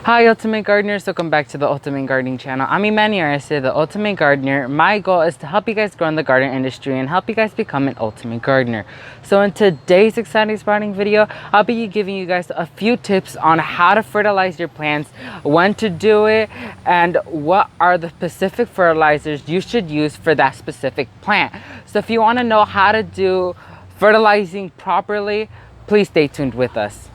Hi Ultimate Gardeners, welcome back to the Ultimate Gardening channel. I'm Emmanuel, I say the Ultimate Gardener. My goal is to help you guys grow in the garden industry and help you guys become an Ultimate Gardener. So in today's exciting spotting video, I'll be giving you guys a few tips on how to fertilize your plants, when to do it, and what are the specific fertilizers you should use for that specific plant. So if you want to know how to do fertilizing properly, please stay tuned with us.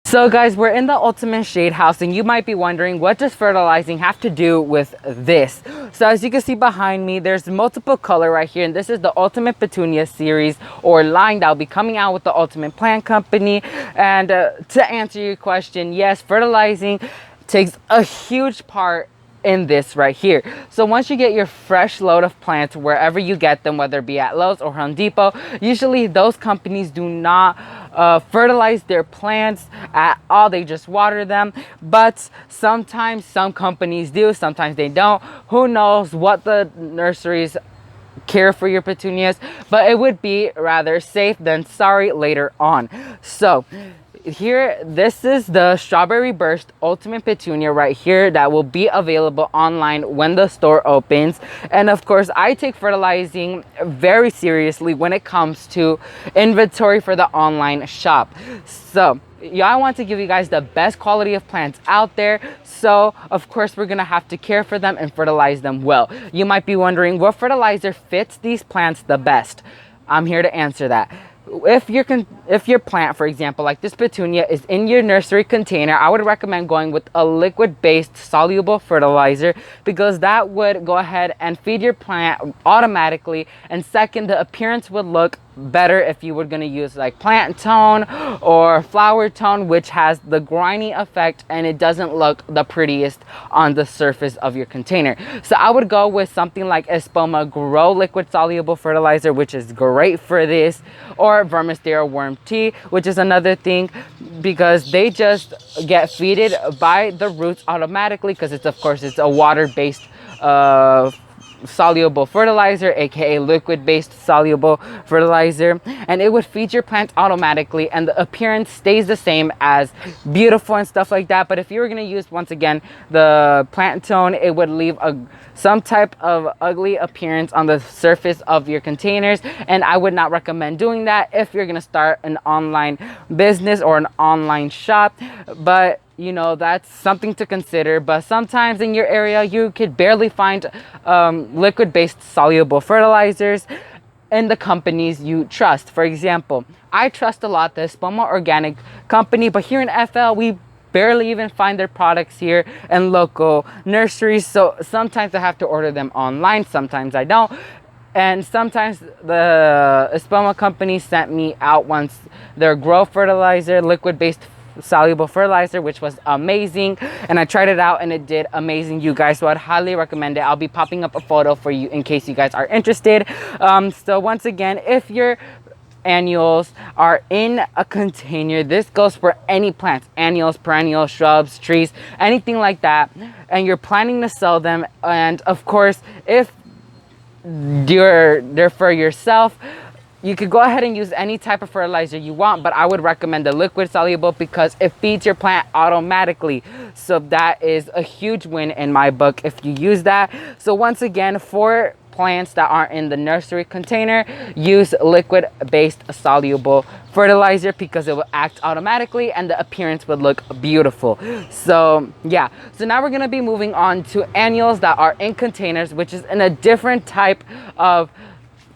So guys, we're in the Ultimate Shade House and you might be wondering, what does fertilizing have to do with this? So as you can see behind me, there's multiple color right here, and this is the Ultimate Petunia series or line that will be coming out with the Ultimate Plant Company. And to answer your question, yes, fertilizing takes a huge part in this right here. So once you get your fresh load of plants wherever you get them, whether it be at Lowe's or Home Depot, usually those companies do not fertilize their plants at all. They just water them. But sometimes some companies do, sometimes they don't. Who knows what the nurseries care for your petunias, but it would be rather safe than sorry later on. So here, this is the Strawberry Burst Ultimate Petunia right here that will be available online when the store opens. And of course, I take fertilizing very seriously when it comes to inventory for the online shop. So yeah, I want to give you guys the best quality of plants out there. So of course, we're gonna have to care for them and fertilize them well. You might be wondering, what fertilizer fits these plants the best? I'm here to answer that. If your plant, for example, like this petunia, is in your nursery container, I would recommend going with a liquid-based soluble fertilizer, because that would go ahead and feed your plant automatically. And second, the appearance would look better if you were going to use like plant tone or flower tone, which has the grimy effect and it doesn't look the prettiest on the surface of your container. So I would go with something like Espoma Grow liquid soluble fertilizer, which is great for this, or Vermistera Worm Tea, which is another thing, because they just get feeded by the roots automatically, because it's, of course, it's a water-based soluble fertilizer, aka liquid-based soluble fertilizer, and it would feed your plant automatically, and the appearance stays the same as beautiful and stuff like that. But if you were going to use, once again, the plant tone, it would leave some type of ugly appearance on the surface of your containers, and I would not recommend doing that if you're going to start an online business or an online shop. But you know, that's something to consider. But sometimes in your area, you could barely find liquid-based soluble fertilizers in the companies you trust. For example, I trust a lot the Espoma Organic Company, but here in FL, we barely even find their products here in local nurseries. So sometimes I have to order them online, sometimes I don't. And sometimes the Espoma Company sent me out once their Grow fertilizer, liquid-based soluble fertilizer, which was amazing, and I tried it out and it did amazing, you guys. So I'd highly recommend it. I'll be popping up a photo for you in case you guys are interested. So once again, if your annuals are in a container, this goes for any plants, annuals, perennials, shrubs, trees, anything like that, and you're planning to sell them, and of course, if they're for yourself, you could go ahead and use any type of fertilizer you want, but I would recommend the liquid soluble because it feeds your plant automatically. So that is a huge win in my book if you use that. So once again, for plants that aren't in the nursery container, use liquid-based soluble fertilizer because it will act automatically and the appearance would look beautiful. So yeah, so now we're going to be moving on to annuals that are in containers, which is in a different type of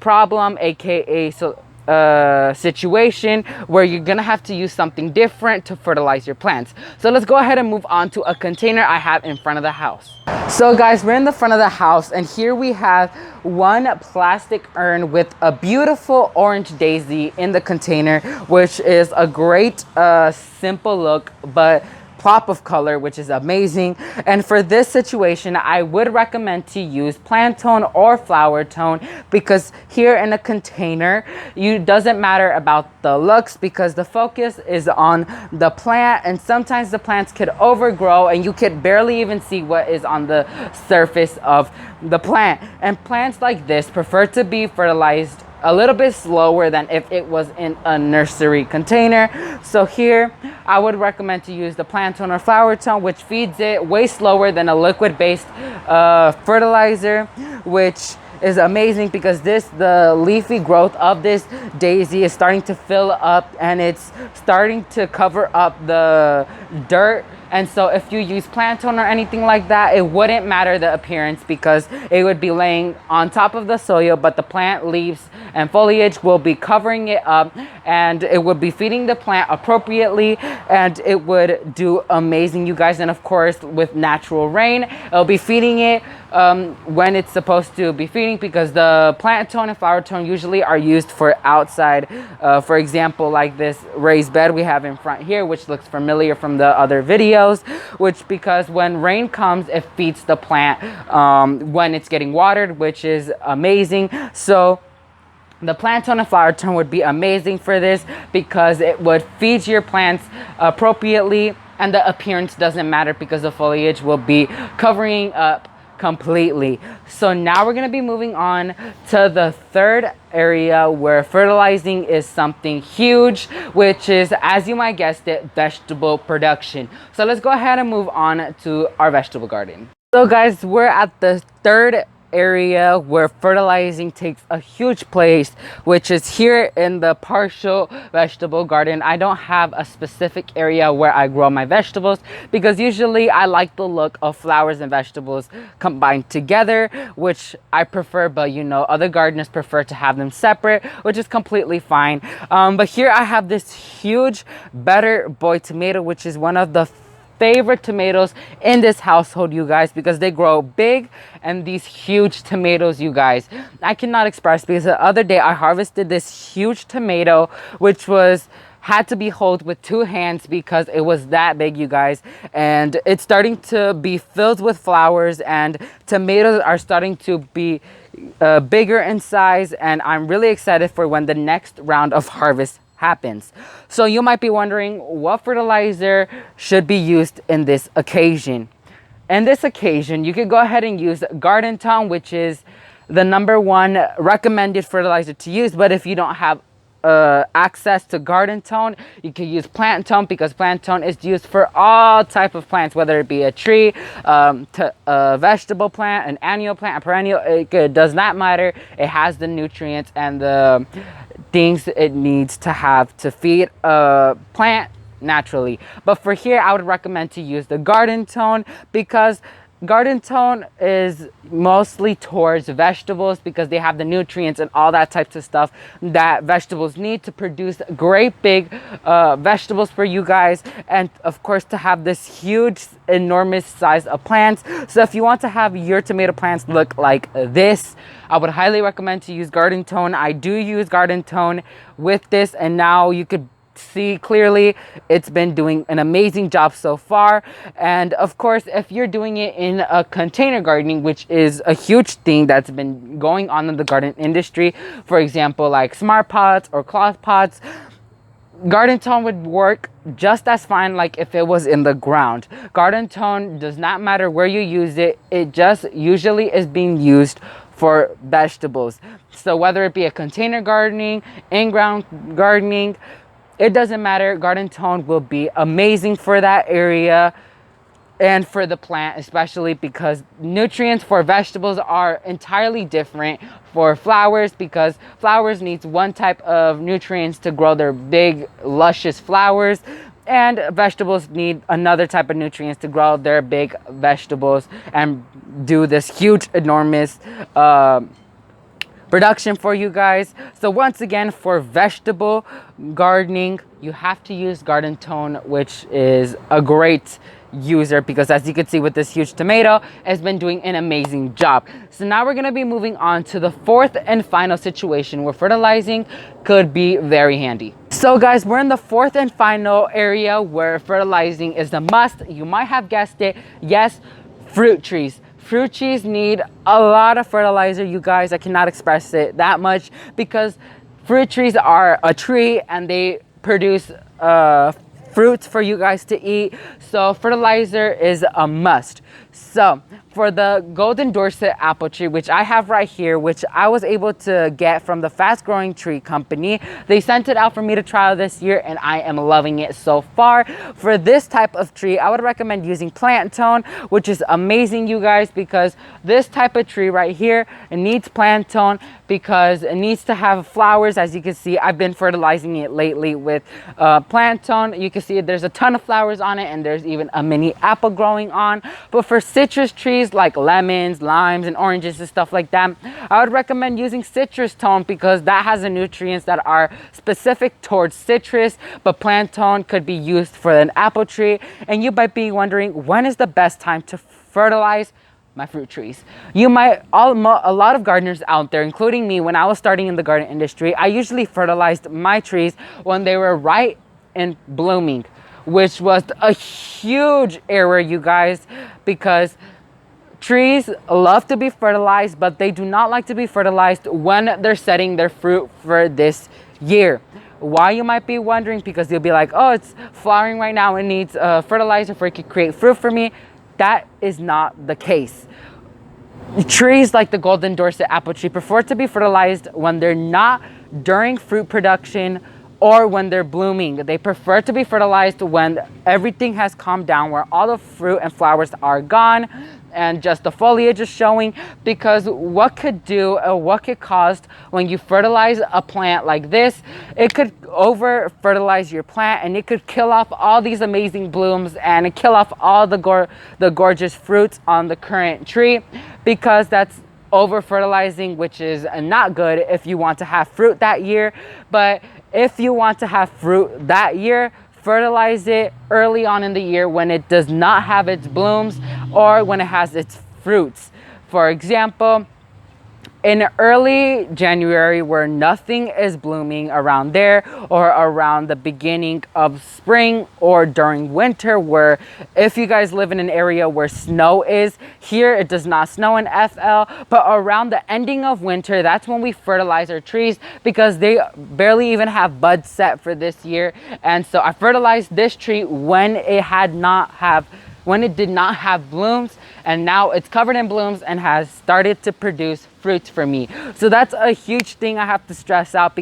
problem, aka situation where you're gonna have to use something different to fertilize your plants. So let's go ahead and move on to a container I have in front of the house. So guys, we're in the front of the house, and here we have one plastic urn with a beautiful orange daisy in the container, which is a great simple look but pop of color, which is amazing. And for this situation, I would recommend to use plant tone or flower tone, because here in a container, it doesn't matter about the looks because the focus is on the plant, and sometimes the plants could overgrow and you could barely even see what is on the surface of the plant. And plants like this prefer to be fertilized a little bit slower than if it was in a nursery container. So here I would recommend to use the plant tone or flower tone, which feeds it way slower than a liquid based fertilizer, which is amazing because the leafy growth of this daisy is starting to fill up and it's starting to cover up the dirt. And so if you use plant tone or anything like that, it wouldn't matter the appearance because it would be laying on top of the soil, but the plant leaves and foliage will be covering it up and it would be feeding the plant appropriately and it would do amazing, you guys. And of course, with natural rain, it'll be feeding it when it's supposed to be feeding, because the plant tone and flower tone usually are used for outside. For example, like this raised bed we have in front here, which looks familiar from the other videos, which because when rain comes, it feeds the plant when it's getting watered, which is amazing. So the plant tone and flower tone would be amazing for this because it would feed your plants appropriately, and the appearance doesn't matter because the foliage will be covering up completely. So now we're going to be moving on to the third area where fertilizing is something huge, which is, as you might guessed it, vegetable production. So let's go ahead and move on to our vegetable garden. So guys, we're at the third area where fertilizing takes a huge place, which is here in the partial vegetable garden. I don't have a specific area where I grow my vegetables because usually I like the look of flowers and vegetables combined together, which I prefer, but you know, other gardeners prefer to have them separate, which is completely fine. But here I have this huge Better Boy tomato, which is one of the favorite tomatoes in this household, you guys, because they grow big and these huge tomatoes, you guys, I cannot express, because the other day I harvested this huge tomato, which had to be held with 2 hands because it was that big, you guys, and it's starting to be filled with flowers and tomatoes are starting to be bigger in size, and I'm really excited for when the next round of harvest happens. So you might be wondering what fertilizer should be used in this occasion. In this occasion, you could go ahead and use Garden Tone, which is the #1 recommended fertilizer to use. But if you don't have access to Garden Tone, you can use Plant Tone, because Plant Tone is used for all type of plants, whether it be a tree, a vegetable plant, an annual plant, a perennial. It does not matter. It has the nutrients and the things it needs to have to feed a plant naturally. But for here, I would recommend to use the Garden Tone, because Garden Tone is mostly towards vegetables because they have the nutrients and all that types of stuff that vegetables need to produce great big vegetables for you guys, and of course to have this huge enormous size of plants. So if you want to have your tomato plants look like this, I would highly recommend to use Garden Tone. I do use Garden Tone with this, and now you could see clearly it's been doing an amazing job so far. And of course, if you're doing it in a container gardening, which is a huge thing that's been going on in the garden industry, for example like smart pots or cloth pots, Garden Tone would work just as fine like if it was in the ground. Garden Tone does not matter where you use it, it just usually is being used for vegetables. So whether it be a container gardening, in-ground gardening, it doesn't matter. Garden Tone will be amazing for that area and for the plant, especially because nutrients for vegetables are entirely different for flowers, because flowers needs one type of nutrients to grow their big luscious flowers, and vegetables need another type of nutrients to grow their big vegetables and do this huge enormous production for you guys. So once again, for vegetable gardening, you have to use Garden Tone, which is a great user, because as you can see with this huge tomato, it's been doing an amazing job. So now we're going to be moving on to the fourth and final situation where fertilizing could be very handy. So guys, we're in the fourth and final area where fertilizing is a must. You might have guessed it. Yes, fruit trees. Fruit trees need a lot of fertilizer, you guys. I cannot express it that much, because fruit trees are a tree and they produce fruits for you guys to eat. So fertilizer is a must. So for the golden Dorset apple tree, which I have right here, which I was able to get from the Fast Growing Tree Company. They sent it out for me to try this year, and I am loving it so far. For this type of tree, I would recommend using Plant Tone, which is amazing, you guys, because this type of tree right here, it needs Plant Tone because it needs to have flowers. As you can see, I've been fertilizing it lately with Plant Tone. You can see there's a ton of flowers on it, and there's even a mini apple growing on. But for citrus trees like lemons, limes, and oranges and stuff like that, I would recommend using Citrus Tone because that has the nutrients that are specific towards citrus, but Plant Tone could be used for an apple tree. And you might be wondering, when is the best time to fertilize my fruit trees? You might, a lot of gardeners out there, including me, when I was starting in the garden industry, I usually fertilized my trees when they were right in blooming, which was a huge error, you guys, because trees love to be fertilized, but they do not like to be fertilized when they're setting their fruit for this year. Why, you might be wondering? Because you'll be like, oh, it's flowering right now, it needs fertilizer for it to create fruit for me. That is not the case. Trees like the golden Dorset apple tree prefer to be fertilized when they're not during fruit production or when they're blooming. They prefer to be fertilized when everything has calmed down, where all the fruit and flowers are gone and just the foliage is showing. Because what could do, or what could cause when you fertilize a plant like this, it could over fertilize your plant and it could kill off all these amazing blooms and kill off all the gorgeous fruits on the current tree, because that's over fertilizing, which is not good if you want to have fruit that year. But if you want to have fruit that year, fertilize it early on in the year when it does not have its blooms or when it has its fruits. For example, in early January, where nothing is blooming around there, or around the beginning of spring, or during winter, where if you guys live in an area where snow is, here it does not snow in FL, but around the ending of winter, that's when we fertilize our trees, because they barely even have buds set for this year. And so I fertilized this tree when it did not have blooms, and now it's covered in blooms and has started to produce fruits for me. So that's a huge thing I have to stress out,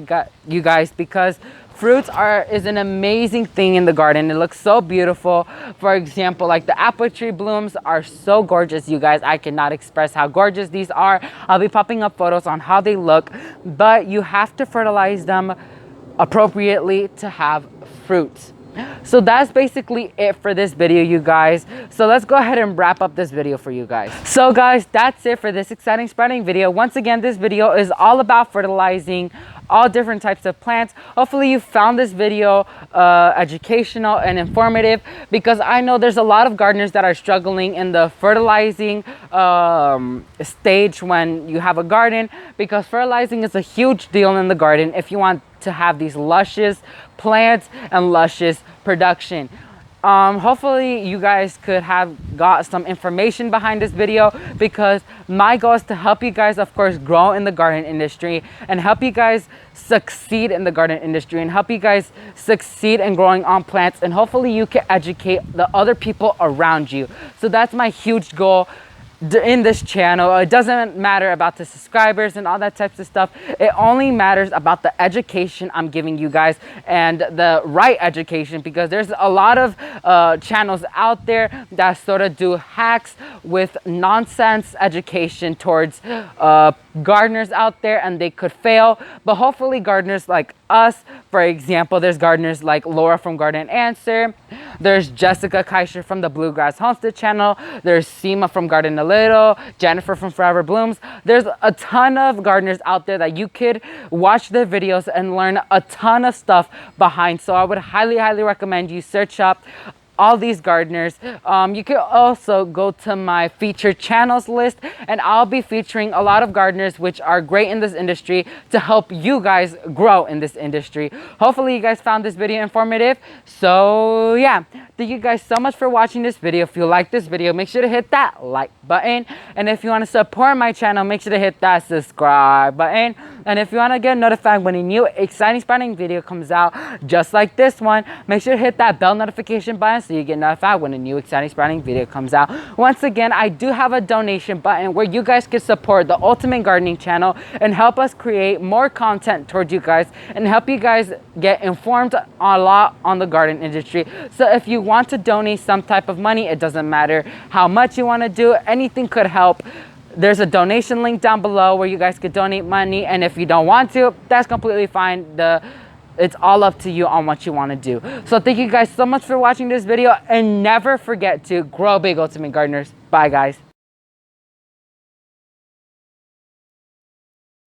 you guys, because fruits is an amazing thing in the garden. It looks so beautiful. For example, like the apple tree blooms are so gorgeous, you guys. I cannot express how gorgeous these are. I'll be popping up photos on how they look, but you have to fertilize them appropriately to have fruits. So that's basically it for this video, you guys. So let's go ahead and wrap up this video for you guys. So guys, that's it for this exciting sprouting video. Once again, this video is all about fertilizing all different types of plants. Hopefully you found this video educational and informative, because I know there's a lot of gardeners that are struggling in the fertilizing stage when you have a garden, because fertilizing is a huge deal in the garden if you want to have these luscious plants and luscious production. Hopefully you guys could have got some information behind this video, because my goal is to help you guys, of course, grow in the garden industry and help you guys succeed in the garden industry and help you guys succeed in growing on plants, and hopefully you can educate the other people around you. So that's my huge goal in this channel. It doesn't matter about the subscribers and all that types of stuff. It only matters about the education I'm giving you guys, and the right education, because there's a lot of channels out there that sort of do hacks with nonsense education towards gardeners out there, and they could fail. But hopefully gardeners like us, for example, there's gardeners like Laura from Garden Answer, there's Jessica Kaiser from the Bluegrass Homestead channel, there's Seema from Garden a Little, Jennifer from Forever Blooms. There's a ton of gardeners out there that you could watch their videos and learn a ton of stuff behind. So I would highly recommend you search up all these gardeners. You can also go to my featured channels list, and I'll be featuring a lot of gardeners which are great in this industry to help you guys grow in this industry. Hopefully you guys found this video informative. So yeah, thank you guys so much for watching this video. If you like this video, make sure to hit that like button, and if you want to support my channel, make sure to hit that subscribe button. And if you want to get notified when a new exciting sprouting video comes out just like this one, make sure to hit that bell notification button so you get notified when a new exciting sprouting video comes out. Once again, I do have a donation button where you guys can support the Ultimate Gardening channel and help us create more content towards you guys and help you guys get informed a lot on the garden industry. So if you want to donate some type of money, it doesn't matter how much you want to do, anything could help. There's a donation link down below where you guys could donate money, and if you don't want to, that's completely fine. It's all up to you on what you want to do. So thank you guys so much for watching this video, and never forget to grow big, Ultimate Gardeners. Bye guys.